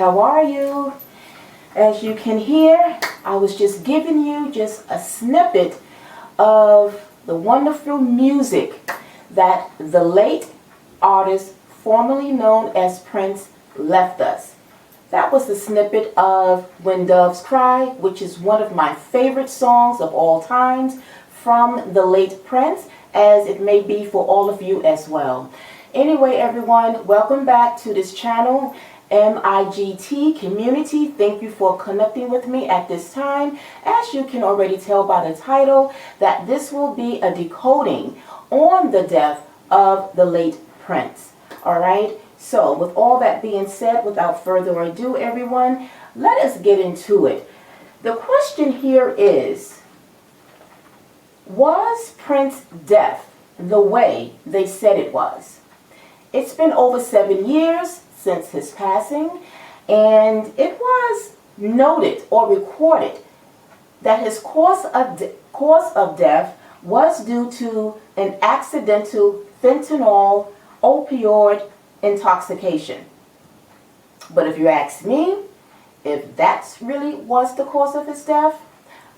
how are you? As you can hear, I was just giving you just a snippet of the wonderful music that the late artist formerly known as Prince left us. That was the snippet of When Doves Cry, which is one of my favorite songs of all times from the late Prince, as it may be for all of you as well. Anyway, everyone, welcome back to this channel, MIGT Community. Thank you for connecting with me at this time. As you can already tell by the title, that this will be a decoding on the death of the late Prince. All right, so with all that being said, without further ado, everyone, let us get into it. The question here is, was Prince's death the way they said it was? It's been over 7 years since his passing, and it was noted or recorded that his cause of death was due to an accidental fentanyl opioid intoxication. But if you ask me, if that really was the cause of his death,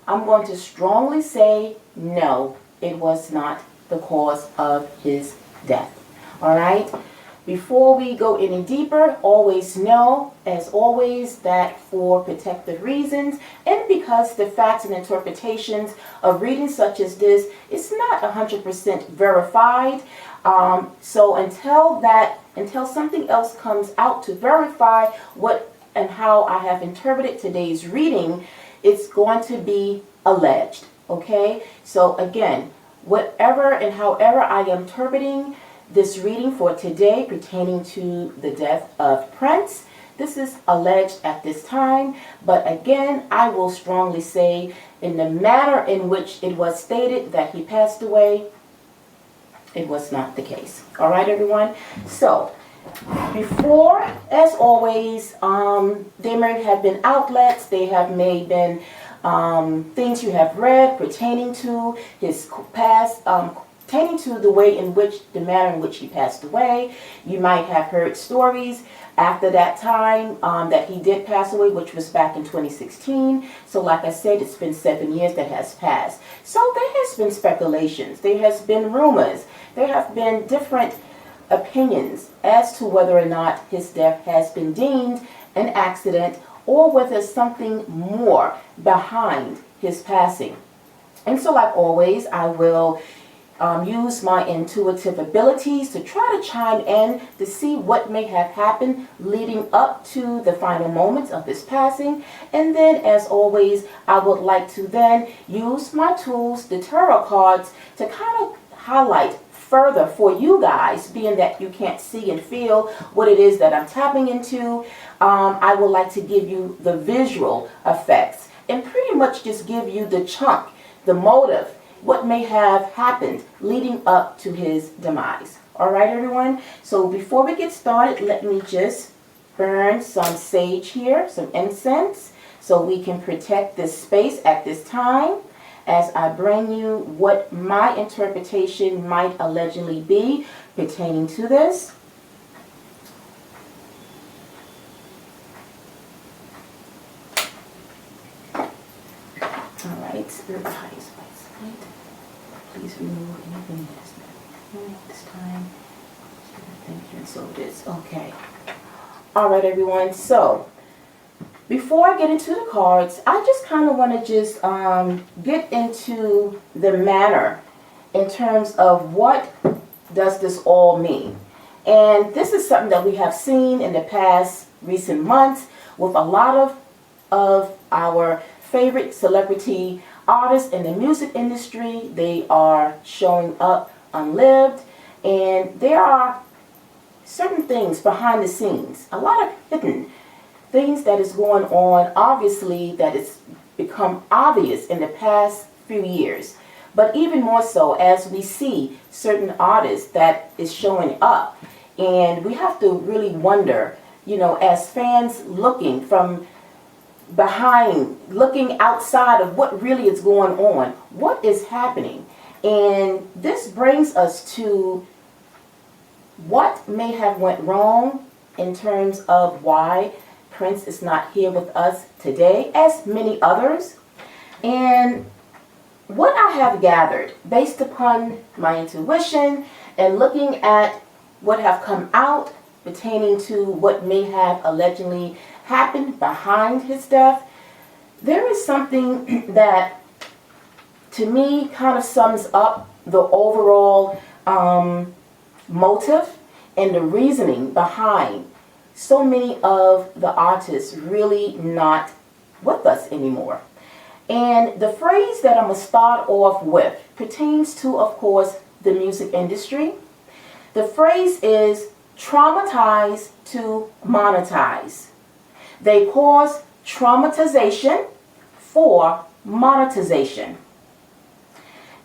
I'm going to strongly say no, it was not the cause of his death. All right? Before we go any deeper, always know, as always, that for protective reasons and because the facts and interpretations of readings such as this is not 100% verified, so until something else comes out to verify what and how I have interpreted today's reading, it's going to be alleged. Okay? So again, whatever and however I am interpreting this reading for today pertaining to the death of Prince, this is alleged at this time, but again, I will strongly say in the manner in which it was stated that he passed away, it was not the case. All right, everyone? So, before, as always, there may have been outlets, may have been things you have read pertaining to his past, pertaining to the manner in which he passed away. You might have heard stories after that time that he did pass away, which was back in 2016. So like I said, it's been 7 years that has passed. So there has been speculations, there has been rumors, there have been different opinions as to whether or not his death has been deemed an accident or whether something more behind his passing. And so like always, I will use my intuitive abilities to try to chime in to see what may have happened leading up to the final moments of his passing. And then, as always, I would like to then use my tools, the tarot cards, to kind of highlight further for you guys, being that you can't see and feel what it is that I'm tapping into. I would like to give you the visual effects and pretty much just give you the chunk, the motive, what may have happened leading up to his demise. All right, everyone? So before we get started, let me just burn some sage here, some incense, so we can protect this space at this time as I bring you what my interpretation might allegedly be pertaining to this. All right, Spirit of highest light. Please remove anything that's not here this time. Thank you. And so it is. Okay. All right, everyone. So before I get into the cards, I just kind of want to just get into the manner in terms of what does this all mean. And this is something that we have seen in the past recent months with a lot of our favorite celebrity artists in the music industry. They are showing up unlived, and there are certain things behind the scenes, a lot of hidden things that is going on, obviously, that it's become obvious in the past few years. But even more so as we see certain artists that is showing up, and we have to really wonder, you know, as fans looking from behind, looking outside of what really is going on, what is happening. And this brings us to what may have went wrong in terms of why Prince is not here with us today, as many others. And what I have gathered, based upon my intuition and looking at what have come out pertaining to what may have allegedly happened behind his death, there is something that, to me, kind of sums up the overall motive and the reasoning behind so many of the artists really not with us anymore. And the phrase that I'm going to start off with pertains to, of course, the music industry. The phrase is traumatize to monetize. They cause traumatization for monetization.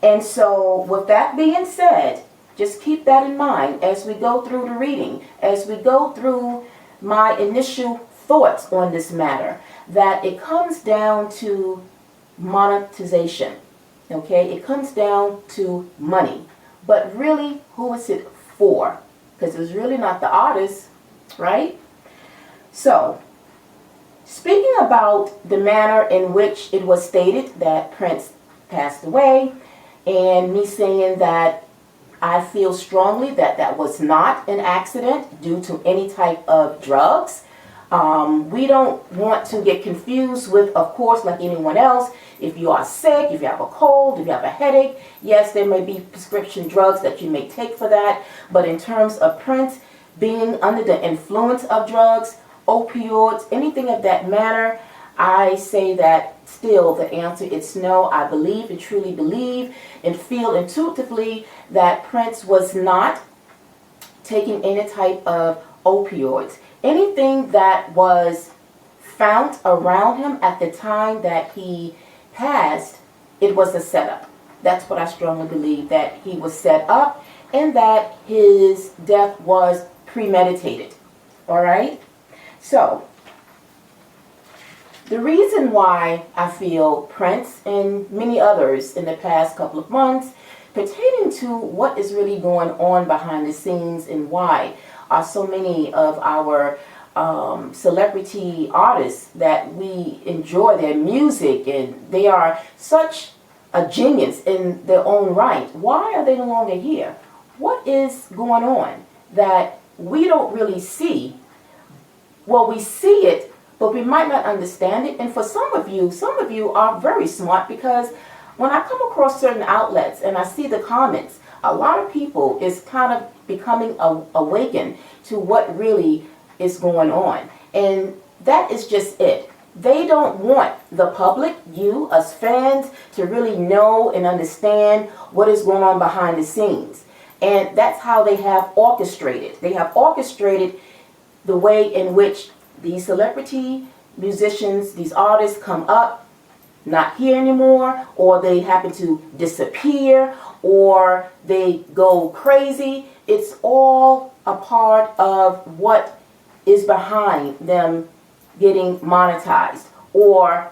And so, with that being said, just keep that in mind as we go through the reading, as we go through my initial thoughts on this matter, that it comes down to monetization. Okay, it comes down to money. But really, who is it for? Because it's really not the artist, right? So, speaking about the manner in which it was stated that Prince passed away, and me saying that I feel strongly that that was not an accident due to any type of drugs. We don't want to get confused with, of course, like anyone else, if you are sick, if you have a cold, if you have a headache, yes, there may be prescription drugs that you may take for that. But in terms of Prince being under the influence of drugs, opioids, anything of that manner, I say that still the answer is no. I believe and truly believe and feel intuitively that Prince was not taking any type of opioids. Anything that was found around him at the time that he passed, it was a setup. That's what I strongly believe, that he was set up and that his death was premeditated. All right? So, the reason why I feel Prince and many others in the past couple of months pertaining to what is really going on behind the scenes and why are so many of our celebrity artists that we enjoy their music and they are such a genius in their own right. Why are they no longer here? What is going on that we don't really see? Well, we see it, but we might not understand it. And for some of you are very smart, because when I come across certain outlets and I see the comments, a lot of people is kind of becoming awakened to what really is going on. And that is just it. They don't want the public, you, us fans, to really know and understand what is going on behind the scenes. And that's how they have orchestrated. They have orchestrated the way in which these celebrity musicians, these artists come up, not here anymore, or they happen to disappear, or they go crazy. It's all a part of what is behind them getting monetized. Or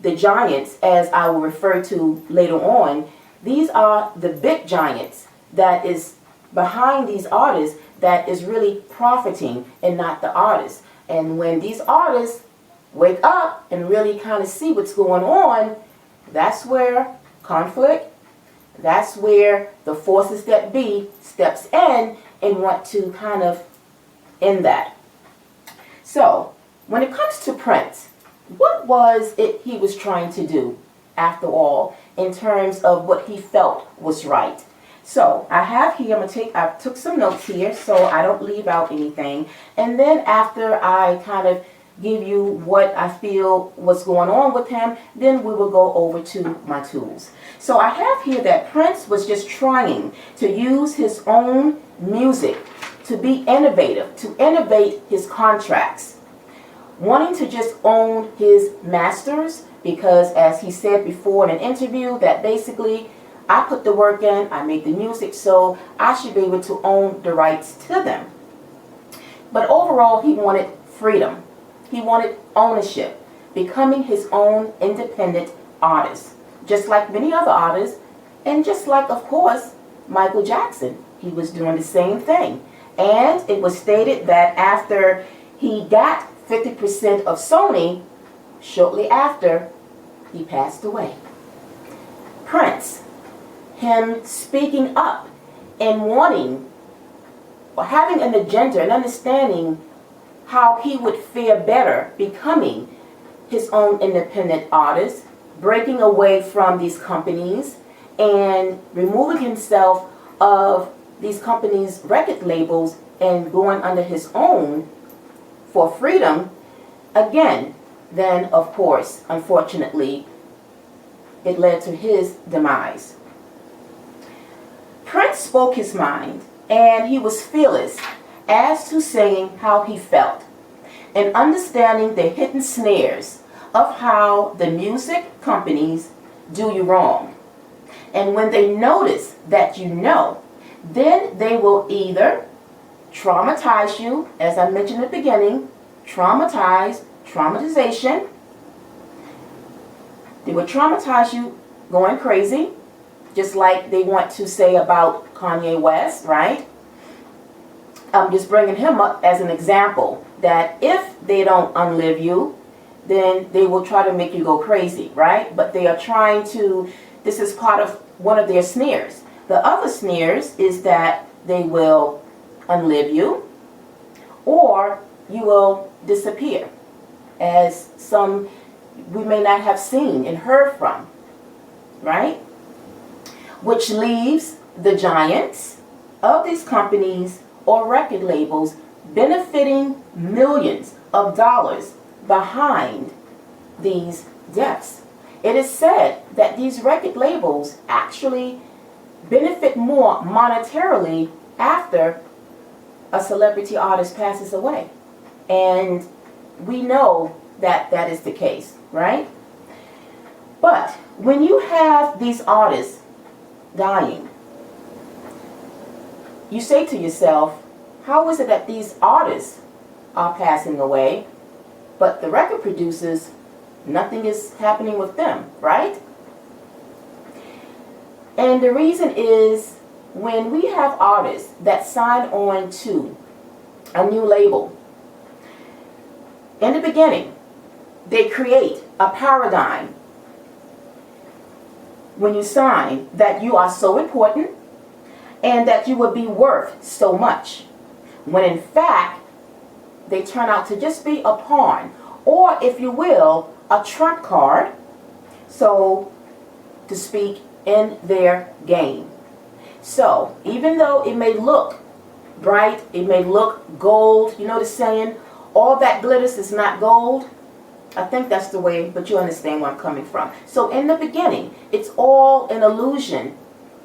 the giants, as I will refer to later on, these are the big giants that is behind these artists that is really profiting and not the artists. And when these artists wake up and really kind of see what's going on, that's where conflict, that's where the forces that be steps in and want to kind of end that. So, when it comes to Prince, what was it he was trying to do, after all, in terms of what he felt was right? So, I have here, I took some notes here so I don't leave out anything. And then after I kind of give you what I feel was going on with him, then we will go over to my tools. So I have here that Prince was just trying to use his own music to be innovative, to innovate his contracts, wanting to just own his masters, because as he said before in an interview, that basically I put the work in, I made the music, so I should be able to own the rights to them. But overall, he wanted freedom. He wanted ownership, becoming his own independent artist, just like many other artists, and just like, of course, Michael Jackson. He was doing the same thing. And it was stated that after he got 50% of Sony shortly after he passed away. Prince, him speaking up and wanting or having an agenda and understanding how he would fare better becoming his own independent artist, breaking away from these companies and removing himself of these companies' record labels and going under his own for freedom. Again, then of course, unfortunately, it led to his demise. Prince spoke his mind, and he was fearless as to saying how he felt and understanding the hidden snares of how the music companies do you wrong. And when they notice that you know, then they will either traumatize you, as I mentioned at the beginning, traumatization. They will traumatize you going crazy, just like they want to say about Kanye West, right? I'm just bringing him up as an example that if they don't unlive you, then they will try to make you go crazy, right? But they are trying to, this is part of one of their snares. The other snares is that they will unlive you or you will disappear, as some we may not have seen and heard from, right? Which leaves the giants of these companies or record labels benefiting millions of dollars behind these deaths. It is said that these record labels actually benefit more monetarily after a celebrity artist passes away. And we know that that is the case, right? But when you have these artists dying, you say to yourself, how is it that these artists are passing away, but the record producers, nothing is happening with them, right? And the reason is, when we have artists that sign on to a new label, in the beginning, they create a paradigm when you sign that you are so important and that you would be worth so much, when in fact they turn out to just be a pawn, or if you will, a trump card, so to speak, in their game. So even though it may look bright, it may look gold, you know the saying, all that glitters is not gold. I think that's the way, but you understand where I'm coming from. So in the beginning, it's all an illusion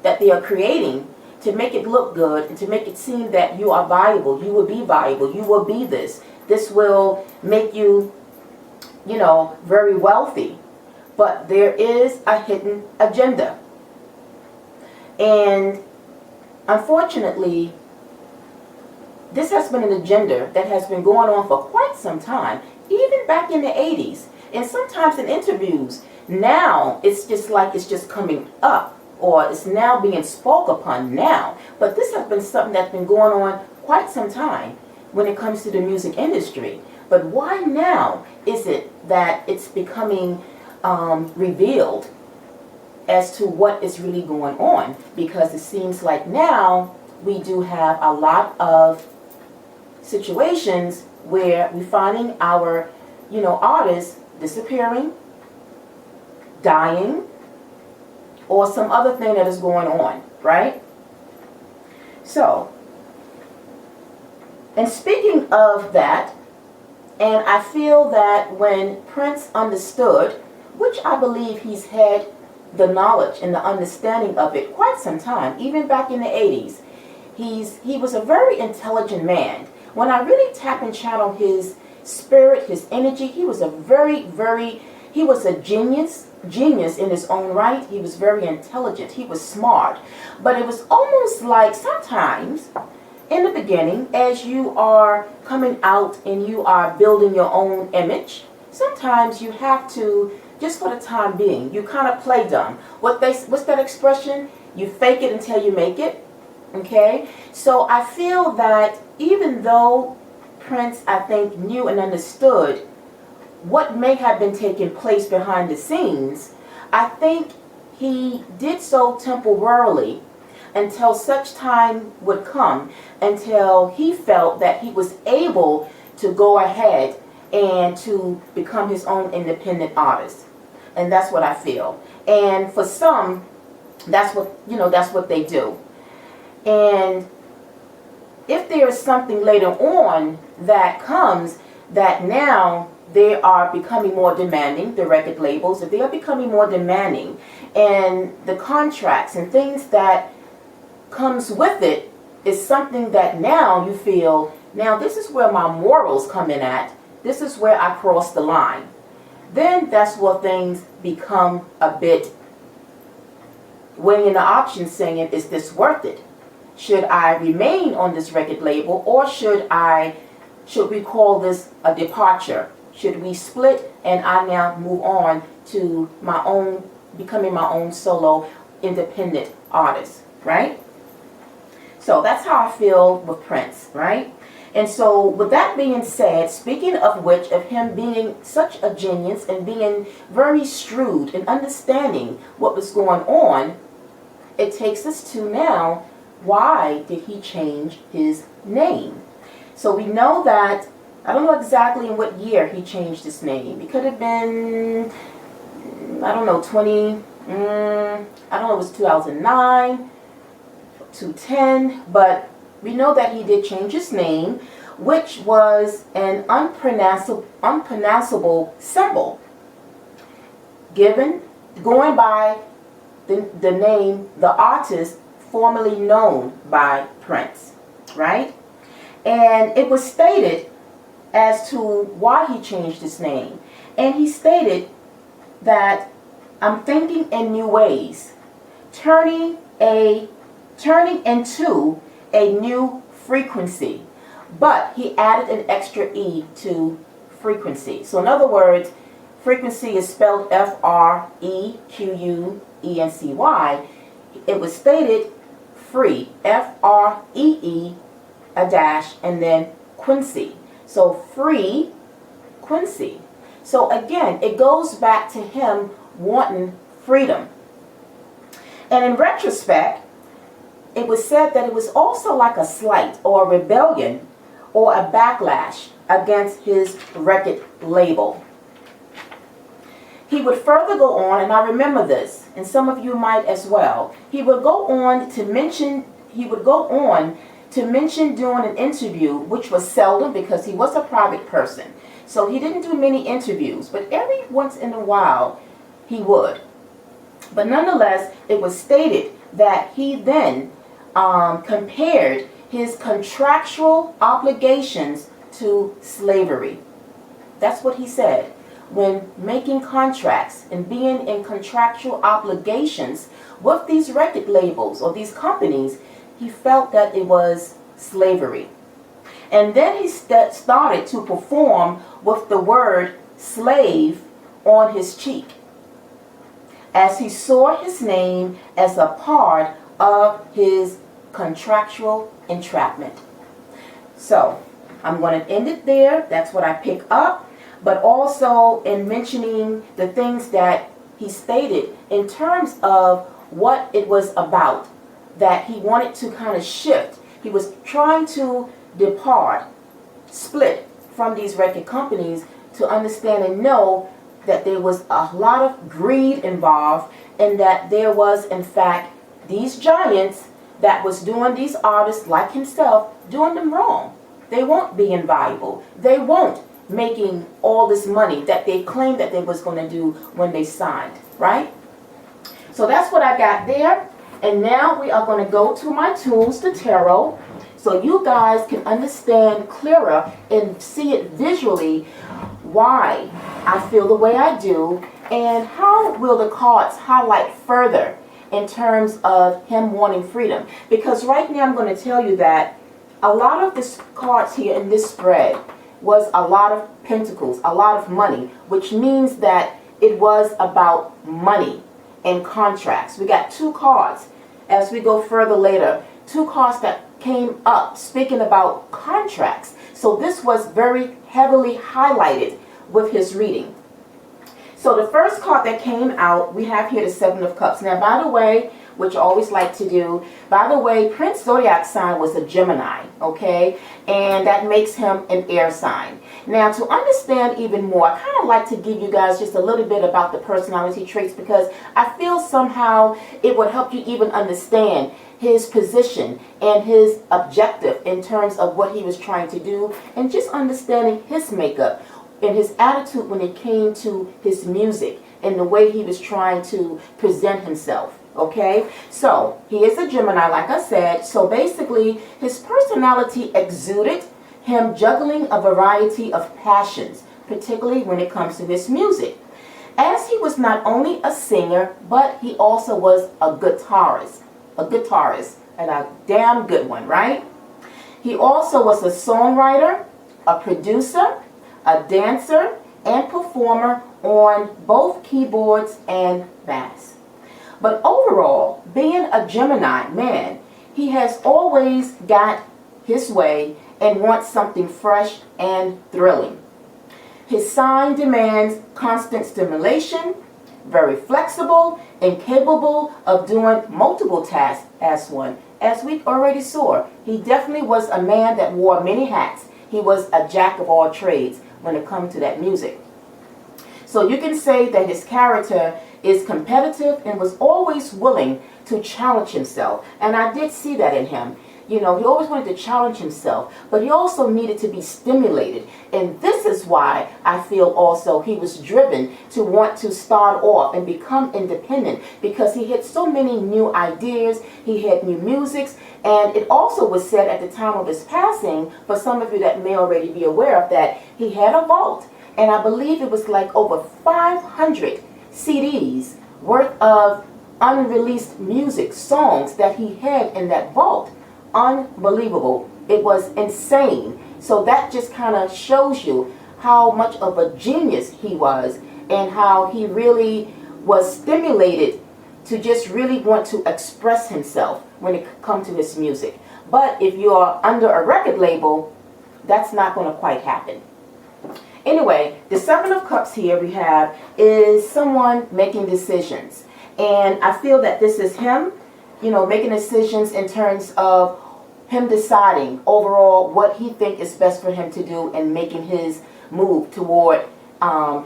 that they are creating to make it look good and to make it seem that you are viable, you will be viable, you will be this. This will make you, you know, very wealthy. But there is a hidden agenda. And unfortunately, this has been an agenda that has been going on for quite some time, even back in the 80s. And sometimes in interviews, now it's just like it's just coming up, or it's now being spoke upon now. But this has been something that's been going on quite some time when it comes to the music industry. But why now is it that it's becoming revealed as to what is really going on? Because it seems like now we do have a lot of situations where we're finding our, you know, artists disappearing, dying, or some other thing that is going on, right? So, and speaking of that, and I feel that when Prince understood, which I believe he's had the knowledge and the understanding of it quite some time, even back in the 80s, he was a very intelligent man. When I really tap and channel his spirit, his energy, he was a he was a genius in his own right. He was very intelligent. He was smart. But it was almost like sometimes in the beginning, as you are coming out and you are building your own image, sometimes you have to, just for the time being, you kind of play dumb. What's that expression? You fake it until you make it. Okay? So I feel that even though Prince, I think, knew and understood what may have been taking place behind the scenes, I think he did so temporarily until such time would come, until he felt that he was able to go ahead and to become his own independent artist. And that's what I feel. And for some, that's what they do. And if there is something later on that comes that now they are becoming more demanding, the record labels, if they are becoming more demanding, and the contracts and things that comes with it is something that now you feel, now this is where my morals come in at, this is where I cross the line, then that's where things become a bit weighing the options, saying, is this worth it? Should I remain on this record label, or should we call this a departure? Should we split and I now move on to my own, becoming my own solo independent artist, right? So that's how I feel with Prince, right? And so with that being said, speaking of which, of him being such a genius and being very shrewd and understanding what was going on, it takes us to now, why did he change his name? So we know that, I don't know exactly in what year he changed his name. It could have been, I don't know, it was 2009, 2010, but we know that he did change his name, which was an unpronounceable symbol going by the name, the artist formerly known by Prince, right? And it was stated as to why he changed his name. And he stated that, I'm thinking in new ways, turning into a new frequency. But he added an extra E to frequency. So in other words, frequency is spelled F-R-E-Q-U-E-N-C-Y. It was stated free, F-R-E-E, a dash, and then Quincy. So free Quincy. So again, it goes back to him wanting freedom. And in retrospect, it was said that it was also like a slight or a rebellion or a backlash against his record label. He would further go on, and I remember this, and some of you might as well. He would go on to mention doing an interview, which was seldom because he was a private person. So he didn't do many interviews, but every once in a while he would. But nonetheless, it was stated that he then compared his contractual obligations to slavery. That's what he said. When making contracts and being in contractual obligations with these record labels or these companies, he felt that it was slavery. And then he started to perform with the word slave on his cheek, as he saw his name as a part of his contractual entrapment. So I'm going to end it there. That's what I pick up. But also in mentioning the things that he stated in terms of what it was about, that he wanted to kind of shift. He was trying to split from these record companies to understand and know that there was a lot of greed involved, and that there was in fact these giants that was doing these artists like himself, doing them wrong. They weren't being viable. They weren't making all this money that they claimed that they was going to do when they signed, right? So that's what I got there. And now we are going to go to my tools, the tarot, so you guys can understand clearer and see it visually why I feel the way I do, and how will the cards highlight further in terms of him wanting freedom. Because right now I'm going to tell you that a lot of the cards here in this spread was a lot of pentacles, a lot of money, which means that it was about money and contracts. We got two cards as we go further later, two cards that came up speaking about contracts. So this was very heavily highlighted with his reading. So the first card that came out, we have here the Seven of Cups. Now, by the way, which I always like to do, by the way, Prince Zodiac sign was a Gemini, okay? And that makes him an air sign. Now, to understand even more, I kind of like to give you guys just a little bit about the personality traits, because I feel somehow it would help you even understand his position and his objective in terms of what he was trying to do, and just understanding his makeup and his attitude when it came to his music and the way he was trying to present himself. Okay, so he is a Gemini, like I said. So basically, his personality exuded him juggling a variety of passions, particularly when it comes to his music. As he was not only a singer, but he also was a guitarist, and a damn good one, right? He also was a songwriter, a producer, a dancer, and performer on both keyboards and bass. But overall, being a Gemini man, he has always got his way and wants something fresh and thrilling. His sign demands constant stimulation, very flexible, and capable of doing multiple tasks as one. As we already saw, he definitely was a man that wore many hats. He was a jack of all trades when it comes to that music. So you can say that his character is competitive and was always willing to challenge himself. And I did see that in him. You know, he always wanted to challenge himself, but he also needed to be stimulated. And this is why I feel also he was driven to want to start off and become independent, because he had so many new ideas, he had new musics, and it also was said at the time of his passing, for some of you that may already be aware of that, he had a vault. And I believe it was like over 500 CDs worth of unreleased music, songs that he had in that vault. Unbelievable. It was insane. So that just kind of shows you how much of a genius he was, and how he really was stimulated to just really want to express himself when it comes to his music. But if you're under a record label, that's not going to quite happen. Anyway, the Seven of Cups here we have is someone making decisions. And I feel that this is him, you know, making decisions in terms of him deciding overall what he thinks is best for him to do, and making his move toward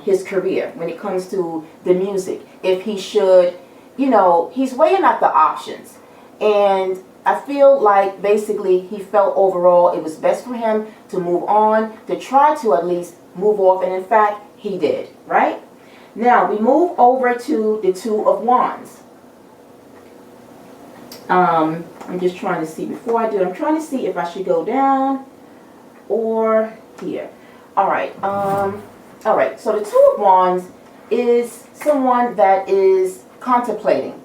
his career when it comes to the music. If he should, you know, he's weighing out the options. And I feel like basically he felt overall it was best for him to move on, to try to at least move off, and in fact he did, right? Now we move over to the Two of Wands. I'm just trying to see, before I do, I'm trying to see if I should go down or here. Alright, so the Two of Wands is someone that is contemplating.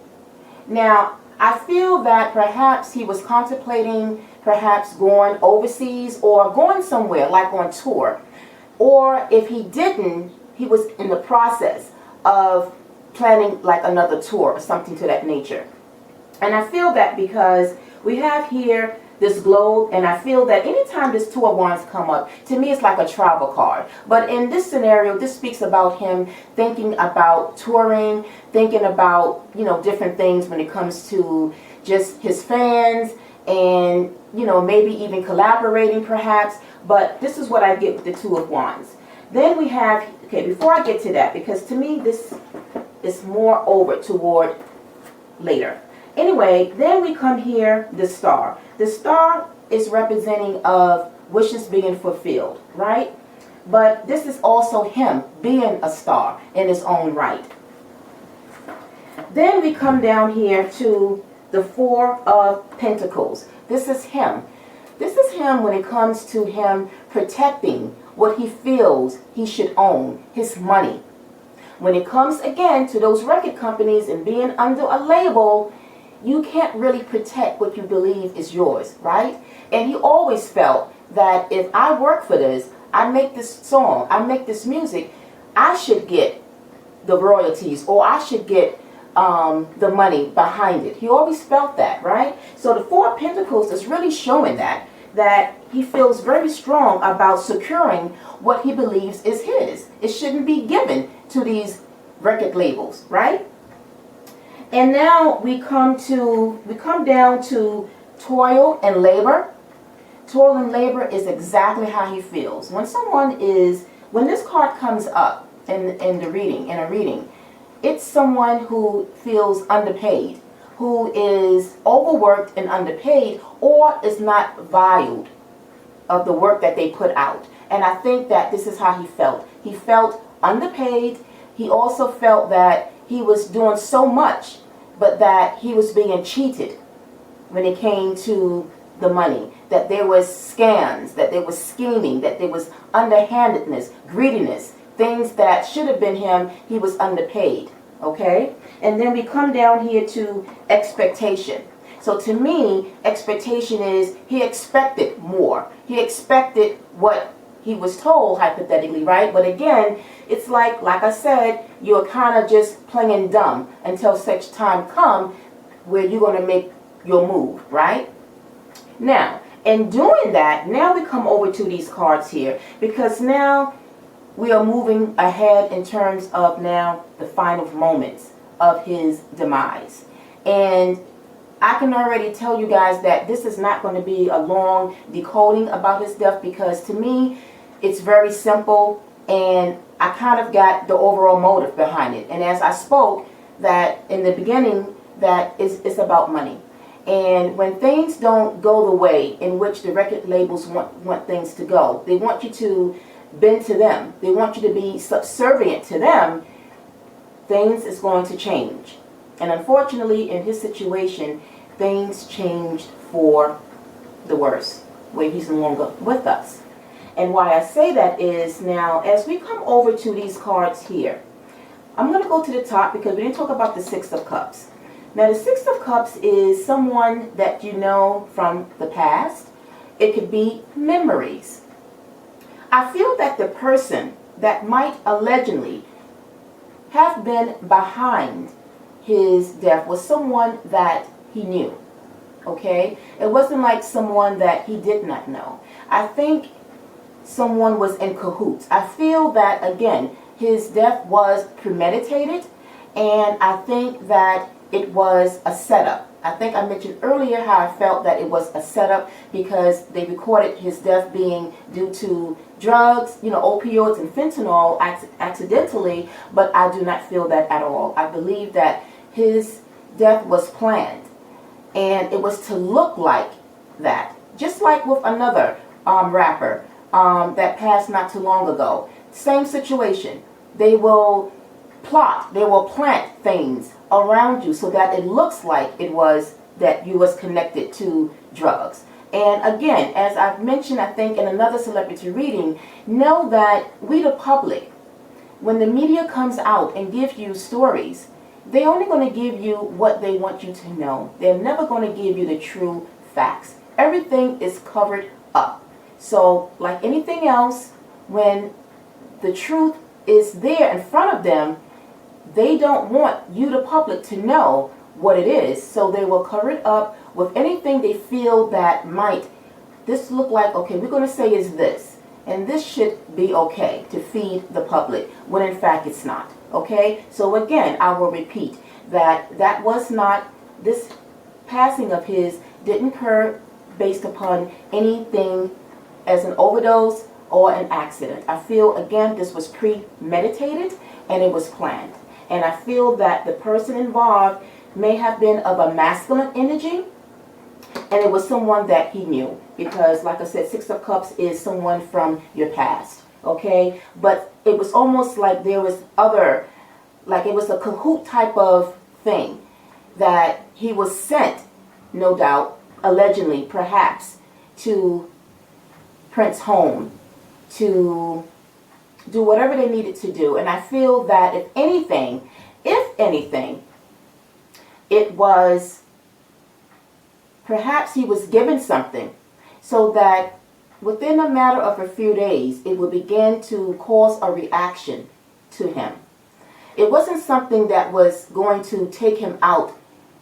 Now, I feel that perhaps he was contemplating perhaps going overseas or going somewhere, like on tour. Or if he didn't, he was in the process of planning like another tour or something to that nature. And I feel that because we have here this globe, and I feel that anytime this Two of Wands come up, to me it's like a travel card. But in this scenario, this speaks about him thinking about touring, thinking about, you know, different things when it comes to just his fans, and, you know, maybe even collaborating perhaps. But this is what I get with the Two of Wands. Then we have, okay, before I get to that, because to me this is more over toward later. Anyway, then we come here, the Star. The Star is representing of wishes being fulfilled, right? But this is also him being a star in his own right. Then we come down here to the Four of Pentacles. This is him. This is him when it comes to him protecting what he feels he should own, his money. When it comes again to those record companies and being under a label, you can't really protect what you believe is yours, right? And he always felt that if I work for this, I make this song, I make this music, I should get the royalties, or I should get the money behind it. He always felt that, right? So the Four of Pentacles is really showing that that he feels very strong about securing what he believes is his. It shouldn't be given to these record labels, right? And now we come down to toil and labor. Toil and labor is exactly how he feels. When this card comes up in a reading, it's someone who feels underpaid, who is overworked and underpaid, or is not valued of the work that they put out. And I think that this is how he felt. He felt underpaid. He also felt that he was doing so much, but that he was being cheated when it came to the money, that there was scams, that there was scheming, that there was underhandedness, greediness, things that should have been him. He was underpaid, okay? And then we come down here to expectation. So to me, expectation is he expected more. He expected what he was told, hypothetically, right? But again, it's like I said, you're kind of just playing dumb until such time come where you're going to make your move, right? Now, in doing that, now we come over to these cards here, because now we are moving ahead in terms of now the final moments of his demise. And I can already tell you guys that this is not going to be a long decoding about his death, because to me, it's very simple, and I kind of got the overall motive behind it. And as I spoke that in the beginning, that it's about money. And when things don't go the way in which the record labels want things to go, they want you to bend to them. They want you to be subservient to them. Things is going to change. And unfortunately, in his situation, things changed for the worse, where he's no longer with us. And why I say that is, now, as we come over to these cards here, I'm going to go to the top because we didn't talk about the Six of Cups. Now, the Six of Cups is someone that you know from the past. It could be memories. I feel that the person that might allegedly have been behind his death was someone that he knew, okay? It wasn't like someone that he did not know. I think someone was in cahoots. I feel that, again, his death was premeditated, and I think that it was a setup. I think I mentioned earlier how I felt that it was a setup because they recorded his death being due to drugs, opioids and fentanyl accidentally, but I do not feel that at all. I believe that his death was planned, and it was to look like that. Just like with another rapper that passed not too long ago. Same situation. They will plot, they will plant things around you so that it looks like it was that you was connected to drugs. And again, as I've mentioned, I think in another celebrity reading, know that we the public, when the media comes out and gives you stories, they're only going to give you what they want you to know. They're never going to give you the true facts. Everything is covered up. So like anything else, when the truth is there in front of them, they don't want you, the public, to know what it is. So they will cover it up with anything they feel that might, this look like, okay, we're going to say is this. And this should be okay to feed the public, when in fact it's not. Okay? So again, I will repeat that was not, this passing of his didn't occur based upon anything as an overdose or an accident. I feel, again, this was premeditated and it was planned. And I feel that the person involved may have been of a masculine energy, and it was someone that he knew. Because, like I said, Six of Cups is someone from your past, okay? But it was almost like there was other, like it was a cahoot type of thing, that he was sent, no doubt, allegedly, perhaps, to Prince's home to do whatever they needed to do. And I feel that if anything, it was perhaps he was given something so that within a matter of a few days, it would begin to cause a reaction to him. It wasn't something that was going to take him out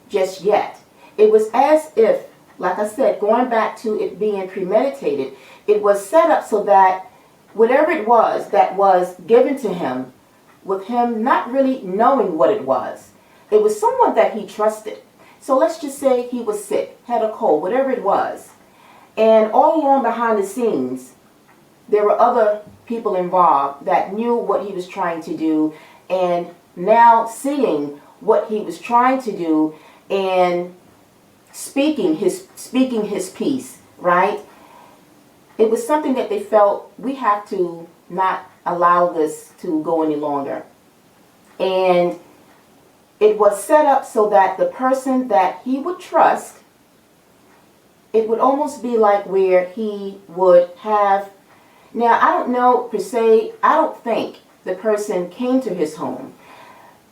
just yet. It was as if like I said, going back to it being premeditated, it was set up so that whatever it was that was given to him, with him not really knowing what it was someone that he trusted. So let's just say he was sick, had a cold, whatever it was. And all along behind the scenes, there were other people involved that knew what he was trying to do, and now seeing what he was trying to do and speaking his piece, right? It was something that they felt, we have to not allow this to go any longer. And it was set up so that the person that he would trust, it would almost be like where he would have, now I don't know per se, I don't think the person came to his home.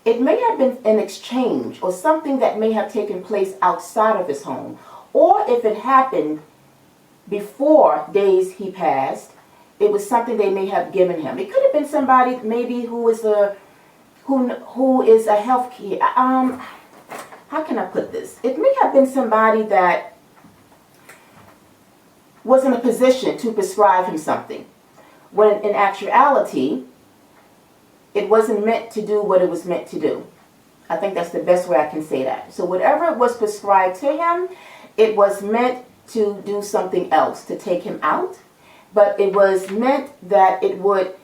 It may have been an exchange or something that may have taken place outside of his home. Or if it happened before days he passed, it was something they may have given him. It could have been somebody maybe who is a health care, how can I put this? It may have been somebody that was in a position to prescribe him something, when in actuality, it wasn't meant to do what it was meant to do. I think that's the best way I can say that. So whatever was prescribed to him, it was meant to do something else, to take him out. But it was meant that it would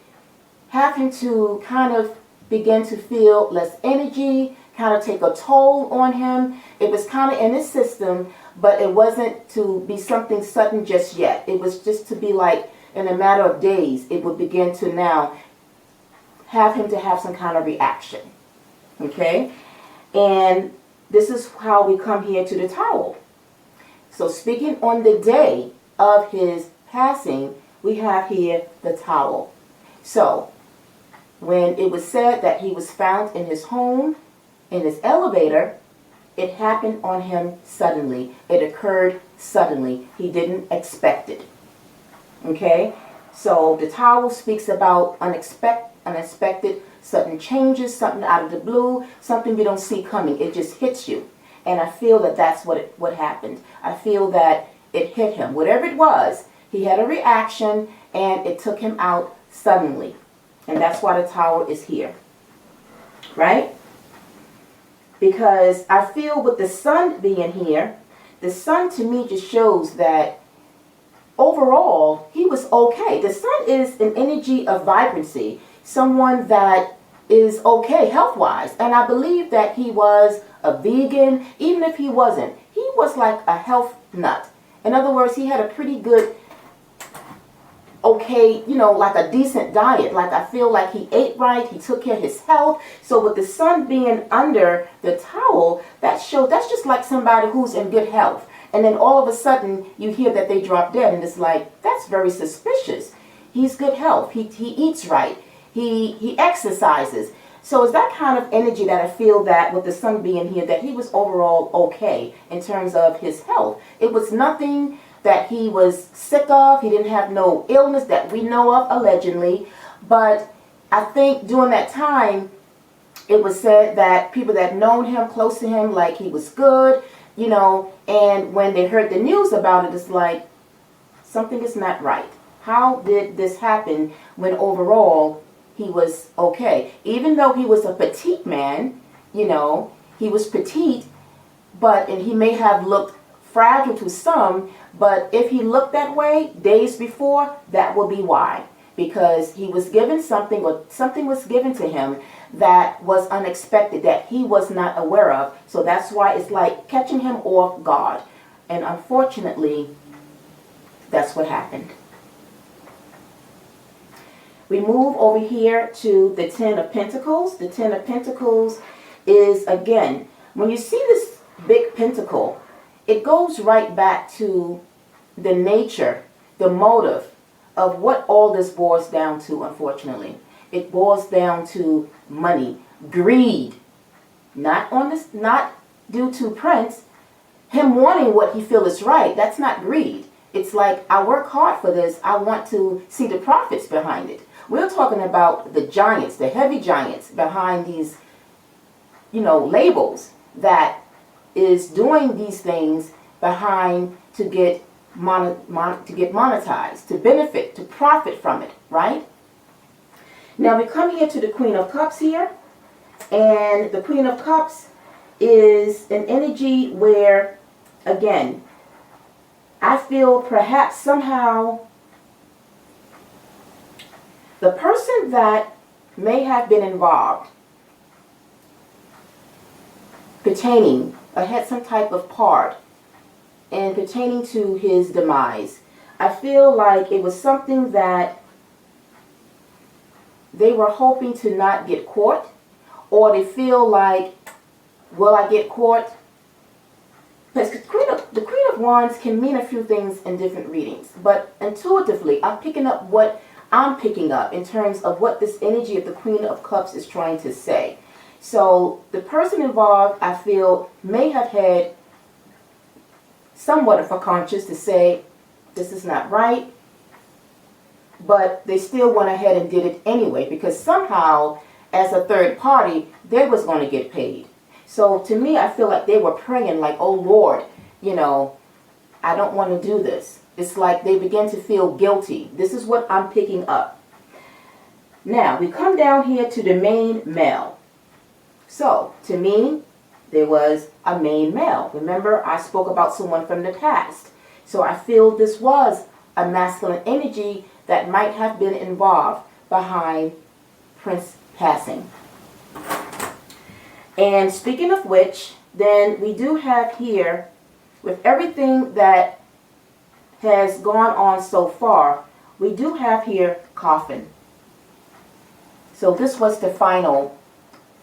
have him to kind of begin to feel less energy, kind of take a toll on him. It was kind of in his system, but it wasn't to be something sudden just yet. It was just to be like, in a matter of days, it would begin to now have him to have some kind of reaction. Okay? And this is how we come here to the towel. So speaking on the day of his passing, we have here the towel. So when it was said that he was found in his home, in his elevator, it happened on him suddenly. It occurred suddenly. He didn't expect it. Okay? So the towel speaks about unexpected, sudden changes, something out of the blue, something you don't see coming. It just hits you. And I feel that that's what happened. I feel that it hit him. Whatever it was, he had a reaction and it took him out suddenly. And that's why the tower is here. Right? Because I feel with the sun being here, the sun to me just shows that overall, he was okay. The sun is an energy of vibrancy, someone that is okay health-wise. And I believe that he was a vegan. Even if he wasn't, he was like a health nut. In other words, he had a pretty good, okay, like a decent diet. Like I feel like he ate right, he took care of his health. So with the sun being under the towel, that's just like somebody who's in good health. And then all of a sudden, you hear that they drop dead, and it's like, that's very suspicious. He's good health. He eats right. He exercises. So it's that kind of energy that I feel that with the sun being here, that he was overall okay in terms of his health. It was nothing that he was sick of. He didn't have no illness that we know of, allegedly. But I think during that time, it was said that people that known him, close to him, like he was good, and when they heard the news about it, it's like, something is not right. How did this happen when overall he was okay? Even though he was a petite man, he was petite, and he may have looked fragile to some, but if he looked that way days before, that will be why. Because he was given something, or something was given to him that was unexpected, that he was not aware of. So that's why it's like catching him off guard. And unfortunately, that's what happened. We move over here to the Ten of Pentacles. The Ten of Pentacles is, again, when you see this big pentacle, it goes right back to the nature, the motive of what all this boils down to, unfortunately. It boils down to money, greed. Not due to Prince, him wanting what he feels is right. That's not greed. It's like, I work hard for this. I want to see the profits behind it. We're talking about the giants, the heavy giants behind these, labels that is doing these things behind to get monetized, to benefit, to profit from it, right? Now we come here to the Queen of Cups here, and the Queen of Cups is an energy where, again, I feel perhaps somehow the person that may have been involved pertaining or had some type of part in pertaining to his demise. I feel like it was something that they were hoping to not get caught, or they feel like, will I get caught? Because the Queen of Wands can mean a few things in different readings, but intuitively I'm picking up what I'm picking up in terms of what this energy of the Queen of Cups is trying to say. So the person involved, I feel, may have had somewhat of a conscience to say, this is not right, but they still went ahead and did it anyway, because somehow, as a third party, they was going to get paid. So to me, I feel like they were praying like, oh Lord, you know, I don't want to do this. It's like they began to feel guilty. This is what I'm picking up. Now, we come down here to the main male. So, to me, there was a main male. Remember, I spoke about someone from the past. So I feel this was a masculine energy that might have been involved behind Prince passing. And speaking of which, then we do have here, with everything that has gone on so far, we do have here coffin. So this was the final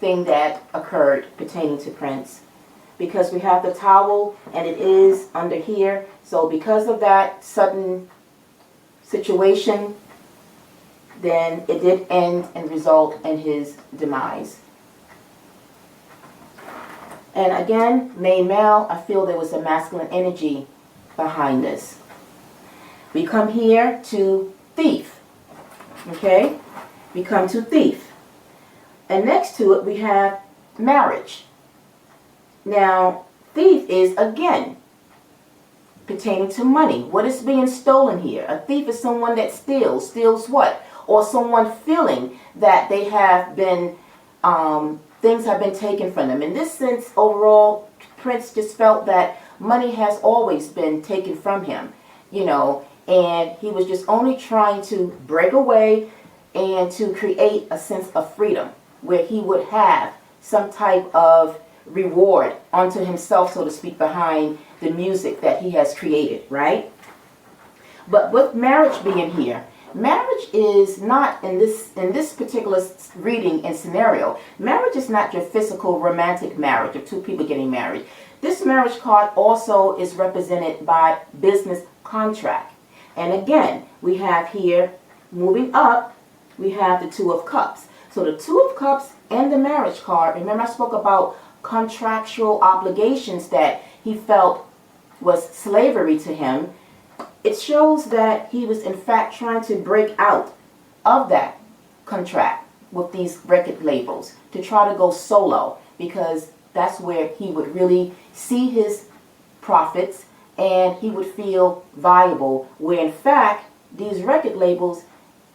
thing that occurred pertaining to Prince, because we have the towel and it is under here. So because of that sudden situation, then it did end and result in his demise. And again, main male, I feel there was a masculine energy behind this. We come here to thief. Okay? We come to thief. And next to it we have marriage. Now, thief is, again, pertaining to money. What is being stolen here? A thief is someone that steals. Steals what? Or someone feeling that they have been, things have been taken from them. In this sense, overall, Prince just felt that money has always been taken from him, you know, and he was just only trying to break away and to create a sense of freedom where he would have some type of reward unto himself, so to speak, behind the music that he has created, right? But with marriage being here, marriage is not, in this particular reading and scenario, marriage is not your physical romantic marriage of two people getting married. This marriage card also is represented by business contract. And again, we have here, moving up, we have the Two of Cups. So the Two of Cups and the marriage card, remember I spoke about contractual obligations that he felt was slavery to him. It shows that he was in fact trying to break out of that contract with these record labels to try to go solo, because that's where he would really see his profits and he would feel viable, where in fact these record labels,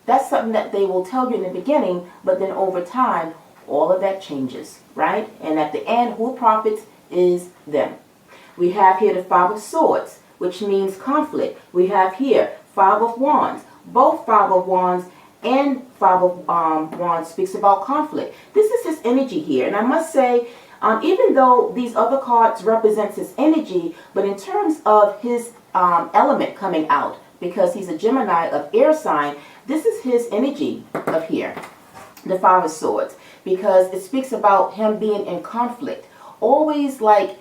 that's something that they will tell you in the beginning, but then over time all of that changes, right? And at the end, who profits is them. We have here the Five of Swords, which means conflict. We have here Five of Wands. Both Five of Wands and Five of Wands speaks about conflict. This is his energy here. And I must say, even though these other cards represents his energy, but in terms of his element coming out, because he's a Gemini of air sign, this is his energy of here, the Five of Swords, because it speaks about him being in conflict. Always, like,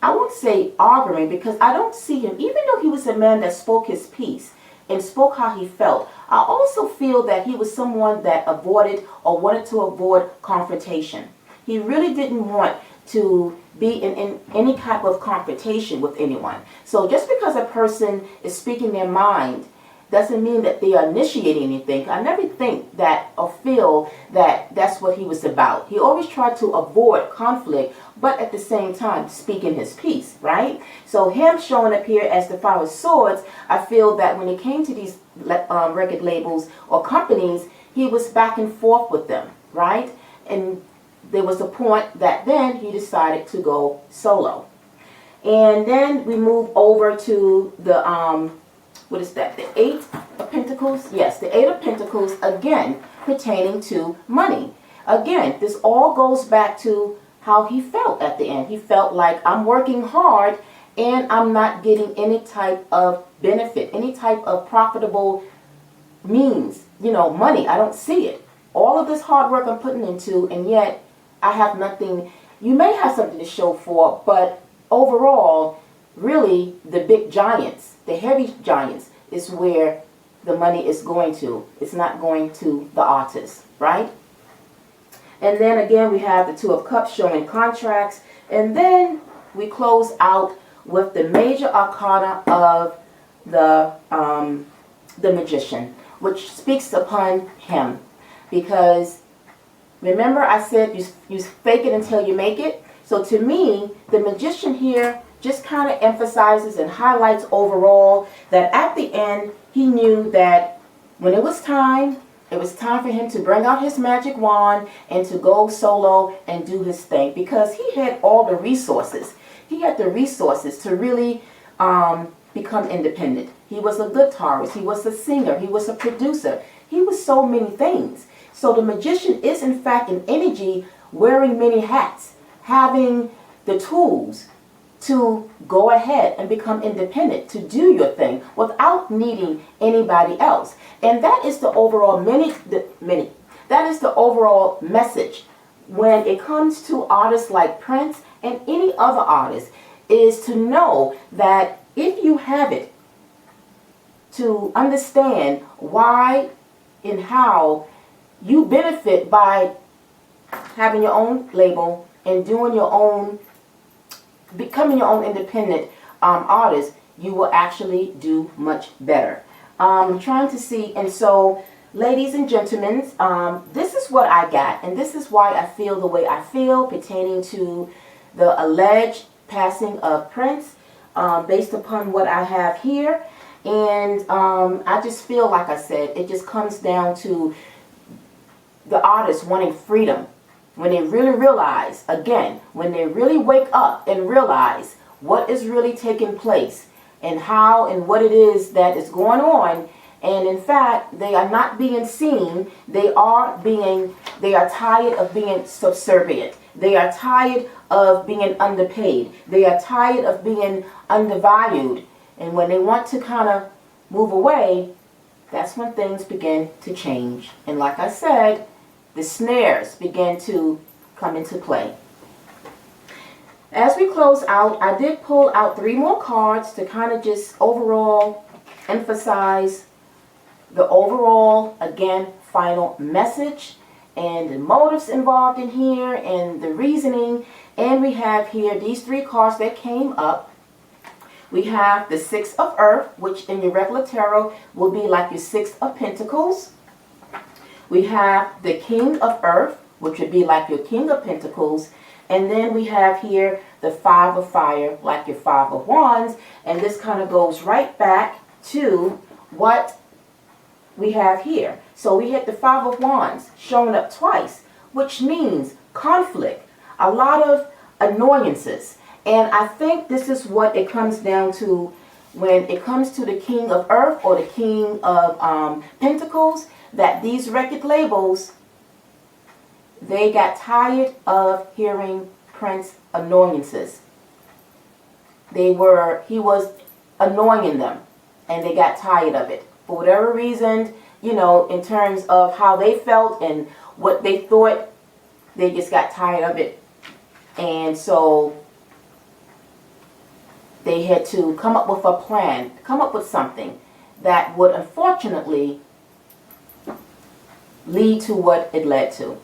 I won't say arguing, because I don't see him, even though he was a man that spoke his piece and spoke how he felt, I also feel that he was someone that avoided or wanted to avoid confrontation. He really didn't want to be in any type of confrontation with anyone. So just because a person is speaking their mind doesn't mean that they are initiating anything. I never think that or feel that that's what he was about. He always tried to avoid conflict, but at the same time speaking his piece, right? So him showing up here as the Five of Swords, I feel that when it came to these record labels or companies, he was back and forth with them, right? And there was a point that then he decided to go solo. And then we move over to the, what is that, the Eight of Pentacles? Yes, the Eight of Pentacles, again, pertaining to money. Again, this all goes back to how he felt at the end. He felt like, I'm working hard and I'm not getting any type of benefit, any type of profitable means, money. I don't see it. All of this hard work I'm putting into, and yet I have nothing. You may have something to show for, but overall, really, the big giants, the heavy giants, is where the money is going to. It's not going to the artist, right? And then again, we have the Two of Cups showing contracts. And then we close out with the major arcana of the Magician, which speaks upon him. Because remember I said you fake it until you make it. So to me, the Magician here just kind of emphasizes and highlights overall that at the end, he knew that when it was time for him to bring out his magic wand and to go solo and do his thing, because he had all the resources. He had the resources to really become independent. He was a guitarist, he was a singer, he was a producer, he was so many things. So the Magician is in fact an energy wearing many hats, having the tools to go ahead and become independent, to do your thing without needing anybody else. And that is the overall that is the overall message when it comes to artists like Prince and any other artist, is to know that if you have it, to understand why and how you benefit by having your own label and doing your own, becoming your own independent artist, you will actually do much better. I'm trying to see, and so ladies and gentlemen, this is what I got, and this is why I feel the way I feel pertaining to the alleged passing of Prince, based upon what I have here. And I just feel, like I said, it just comes down to the artist wanting freedom. When they really realize, again, when they really wake up and realize what is really taking place and how and what it is that is going on, and in fact, they are not being seen, they are tired of being subservient. They are tired of being underpaid. They are tired of being undervalued. And when they want to kind of move away, that's when things begin to change. And like I said, the snares begin to come into play. As we close out, I did pull out 3 more cards to kind of just overall emphasize the overall, again, final message and the motives involved in here and the reasoning. And we have here these 3 cards that came up. We have the Six of Earth, which in your regular tarot will be like your Six of Pentacles. We have the King of Earth, which would be like your King of Pentacles. And then we have here the Five of Fire, like your Five of Wands. And this kind of goes right back to what we have here. So we had the Five of Wands showing up twice, which means conflict, a lot of annoyances. And I think this is what it comes down to when it comes to the King of Earth or the King of Pentacles, that these record labels, they got tired of hearing Prince's annoyances. He was annoying them, and they got tired of it. For whatever reason, in terms of how they felt and what they thought, they just got tired of it. And so they had to come up with a plan, come up with something that would unfortunately lead to what it led to.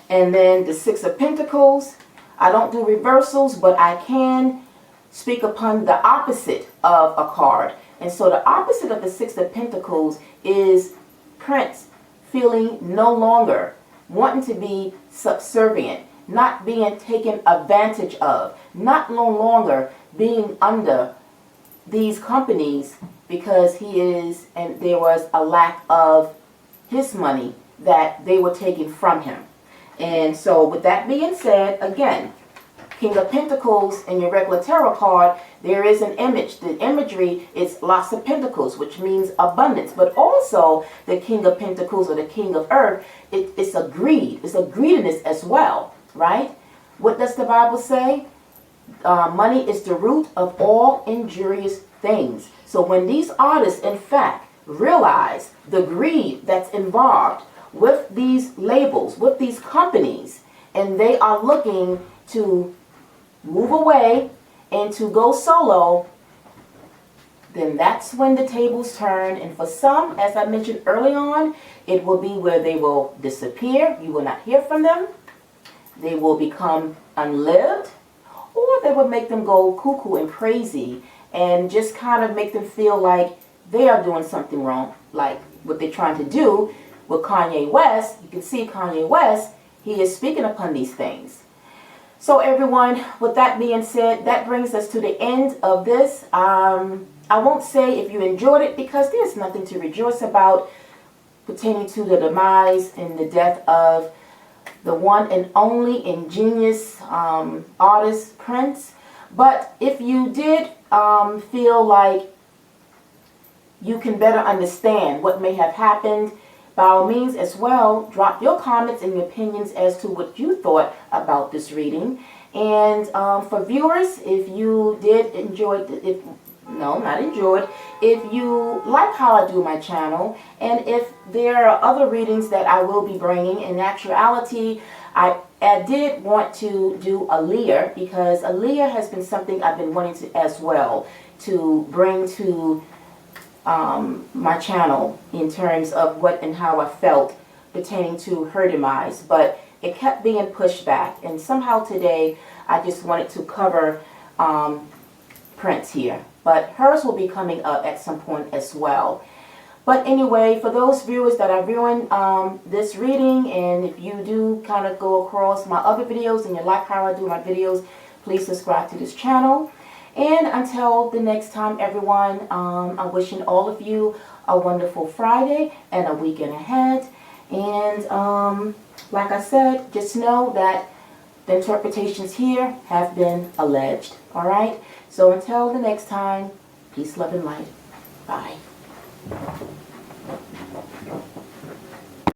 And then the Six of Pentacles, I don't do reversals, but I can speak upon the opposite of a card. And so the opposite of the Six of Pentacles is Prince feeling no longer wanting to be subservient, not being taken advantage of, not no longer being under these companies because he is, and there was a lack of his money that they were taking from him. And so with that being said, again, King of Pentacles in your regular tarot card, there is an image. The imagery is lots of pentacles, which means abundance. But also the King of Pentacles or the King of Earth, it's a greed. It's a greediness as well, right? What does the Bible say? Money is the root of all injurious things. So when these artists, in fact, realize the greed that's involved with these labels, with these companies, and they are looking to move away and to go solo, then that's when the tables turn. And for some, as I mentioned early on, it will be where they will disappear. You will not hear from them. They will become unlived, or they will make them go cuckoo and crazy and just kind of make them feel like they are doing something wrong, like what they're trying to do with Kanye West. You can see Kanye West, he is speaking upon these things. So everyone, with that being said, that brings us to the end of this. I won't say if you enjoyed it, because there's nothing to rejoice about pertaining to the demise and the death of the one and only ingenious artist, Prince. But if you did feel like you can better understand what may have happened, by all means as well, drop your comments and your opinions as to what you thought about this reading. And for viewers, if you did enjoy, if you like how I do my channel, and if there are other readings that I will be bringing, in actuality, I did want to do a Lear, because a Lear has been something I've been wanting to as well to bring to my channel in terms of what and how I felt pertaining to her demise, but it kept being pushed back, and somehow today I just wanted to cover Prince here, but hers will be coming up at some point as well. But anyway, for those viewers that are viewing this reading, and if you do kind of go across my other videos and you like how I do my videos, please subscribe to this channel. And until the next time, everyone, I'm wishing all of you a wonderful Friday and a weekend ahead. And like I said, just know that the interpretations here have been alleged. All right? So until the next time, peace, love, and light. Bye.